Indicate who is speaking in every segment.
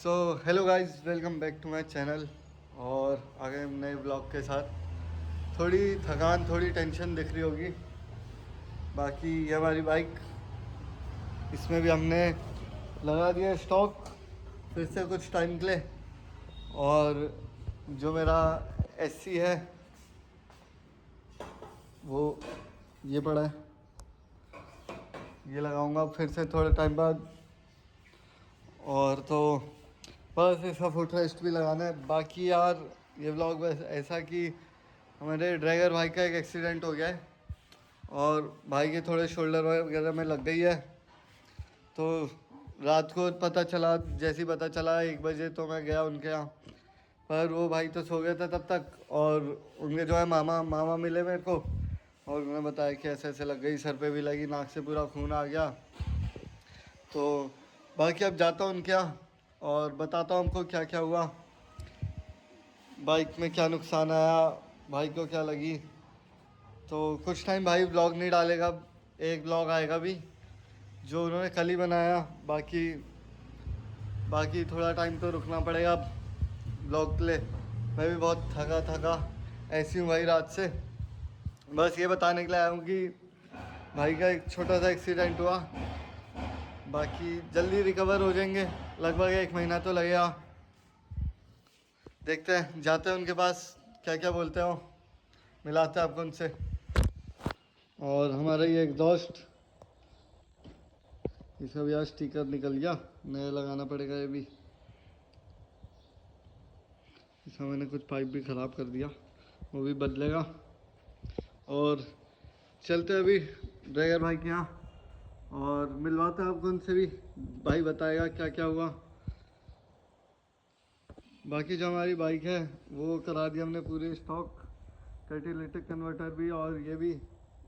Speaker 1: So hello guys, welcome back to my channel. और आगे हम नए ब्लॉग के साथ। थोड़ी थकान, थोड़ी टेंशन दिख रही होगी। बाकी ये हमारी बाइक, इसमें भी हमने लगा दिया स्टॉक फिर से कुछ टाइम के लिए। और जो मेरा एससी है वो ये पड़ा है, ये लगाऊंगा फिर से थोड़े टाइम बाद। और तो बस इसका फुट रेस्ट भी लगाना है। बाकी यार ये व्लॉग बस ऐसा कि हमारे ड्राइवर भाई का एक एक्सीडेंट हो गया है और भाई के थोड़े शोल्डर वगैरह में लग गई है। तो रात को पता चला, जैसे ही पता चला 1 बजे, तो मैं गया उनके यहाँ। पर वो भाई तो सो गया था तब तक। और उनके जो है मामा मामा मिले मेरे को और उन्होंने बताया कि ऐसे ऐसे लग गई, सर पे भी लगी, नाक से पूरा खून आ गया। तो बाकी अब जाता हूँ उनके यहाँ और बताता हूँ हमको क्या क्या हुआ, बाइक में क्या नुकसान आया, भाई को क्या लगी। तो कुछ टाइम भाई ब्लॉग नहीं डालेगा, एक ब्लॉग आएगा भी जो उन्होंने कल ही बनाया। बाकी बाकी थोड़ा टाइम तो रुकना पड़ेगा ब्लॉग के लिए। मैं भी बहुत थका थका ऐसी हूँ भाई रात से। बस ये बताने के लिए आया हूँ कि भाई का एक छोटा सा एक्सीडेंट हुआ। बाकी जल्दी रिकवर हो जाएंगे, लगभग 1 महीना तो लगेगा। देखते हैं, जाते हैं उनके पास, क्या क्या बोलते हो, मिलाते हैं आपको उनसे। और हमारा ये एग्जॉस्ट, इसका भी आज स्टिकर निकल गया, नया लगाना पड़ेगा ये भी। इसका मैंने कुछ पाइप भी ख़राब कर दिया, वो भी बदलेगा। और चलते हैं अभी ड्राइवर भाई के यहाँ और मिलवाते हैं आपको उनसे भी, भाई बताएगा क्या क्या हुआ। बाकी जो हमारी बाइक है वो करा दी हमने पूरी स्टॉक, कैटेलिटिक कन्वर्टर भी, और ये भी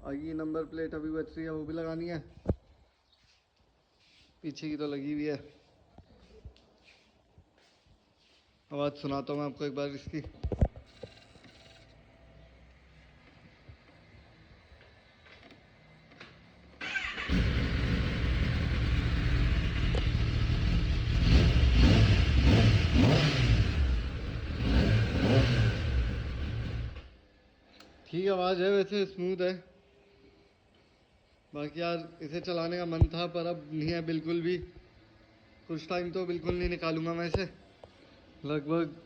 Speaker 1: आगे नंबर प्लेट अभी बच रही है, वो भी लगानी है। पीछे की तो लगी हुई है। आवाज़ सुनाता हूँ मैं आपको एक बार इसकी। ठीक आवाज़ है, वैसे स्मूथ है। बाकी यार इसे चलाने का मन था पर अब नहीं है बिल्कुल भी। कुछ टाइम तो बिल्कुल नहीं निकालूंगा मैं इसे, लगभग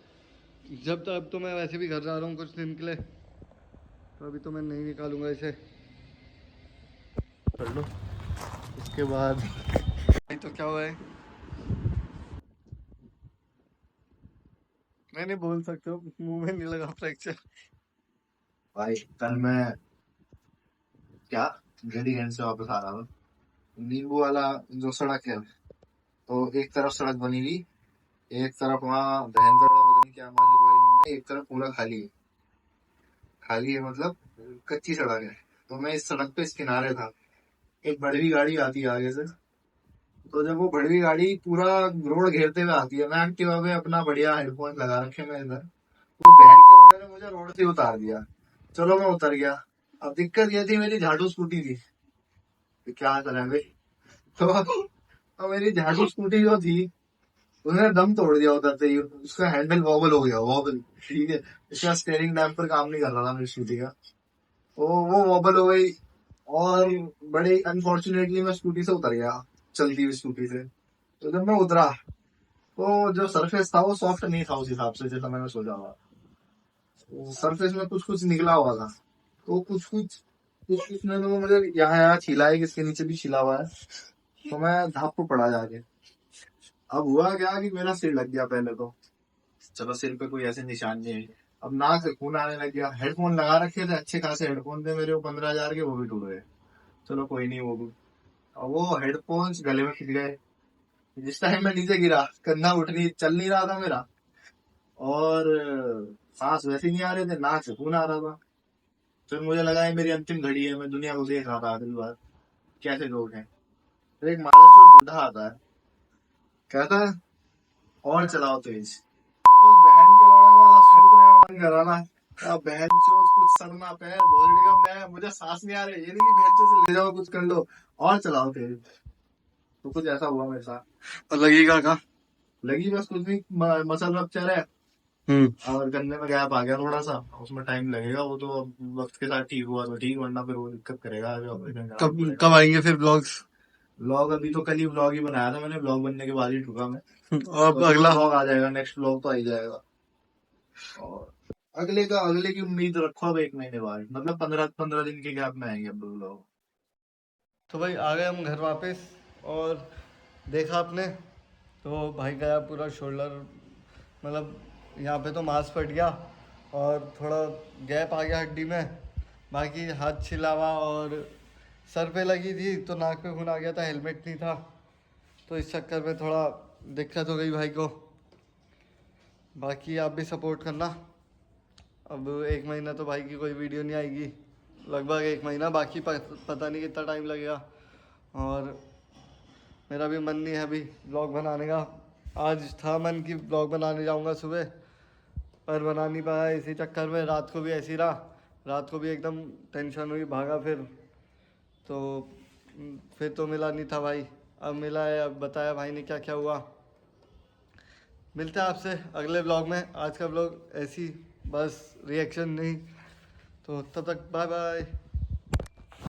Speaker 1: जब तक। अब तो मैं वैसे भी घर जा रहा हूँ कुछ दिन के लिए, तो अभी तो मैं नहीं निकालूंगा इसे। कर लो उसके बाद भाई तो क्या हुआ है, मैं नहीं बोल सकते हो, मुंह में नहीं लगा फ्रैक्चर।
Speaker 2: भाई कल मैं क्या रेडीगंज से वापस आ रहा था। नींबू वाला जो सड़क है, तो एक तरफ सड़क बनी हुई, एक तरफ वहाँ भयंकर पता नहीं क्या मालूम भाई उन्होंने, एक तरफ पूरा खाली है। खाली है मतलब कच्ची सड़क है। तो मैं इस सड़क पे इस किनारे था, एक बड़ी गाड़ी आती है आगे से। तो जब वो बड़ी गाड़ी पूरा रोड घेरते हुए आती है, मैं एक्टिवा में अपना बढ़िया हेडफोन लगा रखे मैं इधर, वो बहन के रोड ने मुझे रोड से उतार दिया। चलो मैं उतर गया। अब दिक्कत ये थी, मेरी झाड़ू स्कूटी थी। तो क्या करें भाई। तो मेरी झाड़ू स्कूटी जो थी, उसने दम तोड़ दिया उतरते ही, उसका हैंडल वॉबल हो गया, वॉबल। ठीक है, इसका स्टेयरिंग डैम्पर काम नहीं कर रहा था मेरी स्कूटी का, तो वो वॉबल हो गई। और बड़े अनफॉर्चुनेटली मैं स्कूटी से उतर गया, चलती हुई स्कूटी से। तो जब मैं उतरा, तो जो सरफेस था वो सॉफ्ट नहीं था उस हिसाब से जैसा मैंने सोचा हुआ। सरफेस में कुछ कुछ निकला हुआ था। तो कुछ ने तो मुझे यहाँ यहाँ छिला है, किसके नीचे भी छिला हुआ है। तो मैं धाप को पड़ा जाके। अब हुआ क्या कि मेरा सिर लग गया पहले तो। चलो सिर पे कोई ऐसे निशान नहीं है। अब नाक से खून आने लग गया। हेडफोन लगा रखे थे, अच्छे खासे हेडफोन थे मेरे, वो 15,000 के, वो भी टूट गए। चलो कोई नहीं, वो भी। और वो हेडफोन्स गले में खिंच गए। जिस टाइम मैं नीचे गिरा, कंधा उठ नहीं, चल नहीं रहा था मेरा। और सांस वैसे नहीं आ रहे थे, नाक से खून आ रहा था। फिर मुझे लगा ये मेरी अंतिम घड़ी है, मैं दुनिया को देख रहा था आखिरी बार कैसे लोग हैं। फिर एक महाराज जो बूढ़ा आता है, कहता है और चलाओ तेज। उस बहन के लौड़े का सूखने का मन कर रहा ना। अब बहन चोद कुछ सरना पैर बोल देगा, मैं मुझे सांस नहीं आ रही, ये नहीं कि बहन चोद से ले जाओ कुछ कर लो, और चलाओ तेज। तो कुछ ऐसा हुआ मेरे साथ।
Speaker 1: और लगेगा का
Speaker 2: लगी बस कुछ नहीं, मसल रप्चर है और गन्ने में गैप आ गया थोड़ा सा, उसमें टाइम लगेगा, वो तो अब वक्त के साथ ठीक हुआ तो ठीक, वरना फिर वो दिक्कत करेगा आगे, ऑपरेशन कराना
Speaker 1: कब
Speaker 2: पड़ेगा।
Speaker 1: कब आएंगे फिर ब्लॉग्स?
Speaker 2: व्लॉग अभी तो कल ही व्लॉग ही बनाया था मैंने, व्लॉग बनने के बाद ही ठुका मैं,
Speaker 1: और
Speaker 2: तो अभी तो
Speaker 1: अगला?
Speaker 2: व्लॉग आ जाएगा, नेक्स्ट व्लॉग तो आ ही जाएगा। और अगले की उम्मीद रखो अब 1 महीने बाद, मतलब 15 दिन के गैप में आएंगे अब व्लॉग।
Speaker 1: तो भाई आ गए हम घर वापस, और देखा आपने तो भाई गया पूरा शोल्डर, मतलब यहाँ पे तो मांस फट गया और थोड़ा गैप आ गया हड्डी में, बाकी हाथ छिलावा और सर पे लगी थी तो नाक पे खून आ गया था, हेलमेट नहीं था तो इस चक्कर में थोड़ा दिक्कत हो गई भाई को। बाकी आप भी सपोर्ट करना। अब 1 महीना तो भाई की कोई वीडियो नहीं आएगी, लगभग 1 महीना, बाकी पता नहीं कितना टाइम लगेगा। और मेरा भी मन नहीं है अभी ब्लॉग बनाने का। आज था मन कि ब्लॉग बनाने जाऊंगा सुबह, पर बना नहीं पाया इसी चक्कर में, रात को भी ऐसे ही रहा, रात को भी एकदम टेंशन हुई, भागा तो फिर तो मिला नहीं था भाई। अब मिला है, अब बताया भाई ने क्या क्या हुआ। मिलते हैं आपसे अगले ब्लॉग में। आज का ब्लॉग ऐसी बस रिएक्शन नहीं, तो तब तक बाय बाय।